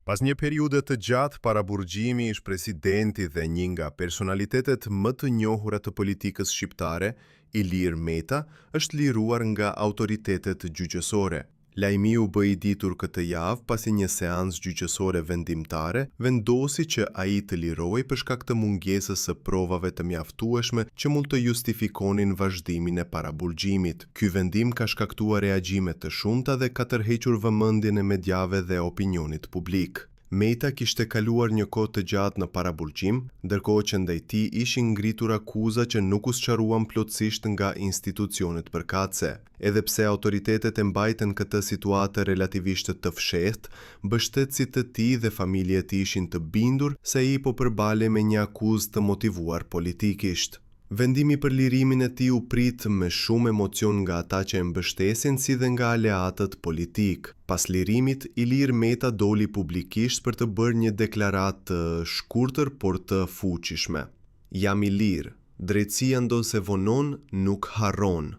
Pas një periudhe të gjatë, paraburgjimi ish presidenti dhe një nga personalitetet më të njohura të politikës shqiptare, Ilir Meta, është liruar nga autoritetet gjyqësore. Lajmi u bë i ditur këtë javë pasi një seancë gjyqësore vendimtare vendosi që ai të lirohej për shkak të mungesës së provave të mjaftueshme që mund të justifikonin vazhdimin e paraburgjimit. Ky vendim ka shkaktuar reagjime të shumta dhe ka tërhequr vëmendjen e mediave dhe opinionit publik. Meta kishte kaluar një kohë të gjatë në paraburgjim, ndërkohë që ndaj tij ishin ngritur akuza që nuk u sqaruan plotësisht nga institucionet përkatëse. Edhe pse autoritetet e mbajtën këtë situatë relativisht të fshehtë, mbështetësit të tij dhe familja e tij ishin të bindur se ai po përballej me një akuzë të motivuar politikisht. Vendimi për lirimin e tij u prit me shumë emocion nga ata që e mbështesin si dhe nga aleatët politik. Pas lirimit, Ilir Meta doli publikisht për të bërë një deklaratë të shkurtër por të fuqishme. Jam i lirë, drejtësia ndonse vonon, nuk harron.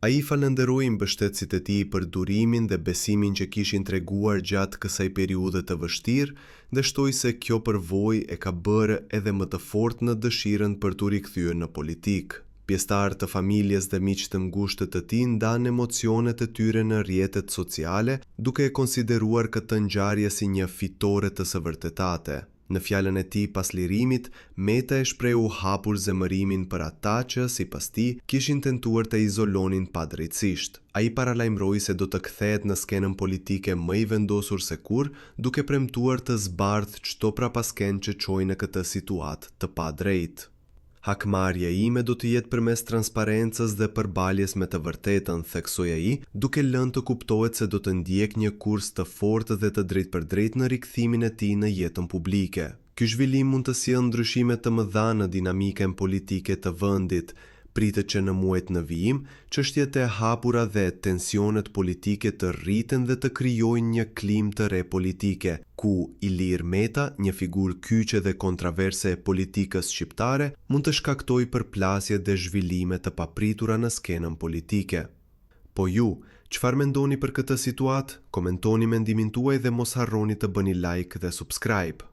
Ai falenderoi mbështetësit e tij për durimin dhe besimin që kishin treguar gjatë kësaj periudhe të vështirë dhe shtoi se kjo përvojë e ka bërë edhe më të fortë në dëshirën për t'u rikthyer në politikë. Pjesëtarë të familjes dhe miq të ngushtë të tij ndan emocionet e tyre në rrjetet sociale, duke e konsideruar këtë ngjarje si një fitore të së vërtetate. Në fjalën e tij pas lirimit, Meta e shprehu hapur zemërimin për ata që, sipas tij, kishin tentuar të izolonin padrejtësisht. Ai paralajmëroi se do të kthehet në skenën politike më i vendosur se kurrë, duke premtuar të zbardhë çdo prapaskenë që çojë në këtë situatë të padrejtë. Hakmarrja ime do të jetë përmes transparencës dhe përballjes me të vërtetën, theksoi ai, duke lënë të kuptohet se do të ndjek një kurs të fortë dhe të drejtpërdrejtë në rikthimin e tij në jetën publike. Ky zhvillim mund të sjellë ndryshime të mëdha në dinamikën politike të vendit. Pritet që në muajt në vijim, çështjet e hapura dhe tensionet politike të rriten dhe të krijojnë një klim të re politike, ku Ilir Meta, një figurë kyçe dhe kontroverse e politikës shqiptare, mund të shkaktojë përplasje dhe zhvillime të papritura në skenën politike. Po ju, çfarë mendoni për këtë situatë? Komentoni mendimin tuaj dhe mos harroni të bëni like dhe subscribe.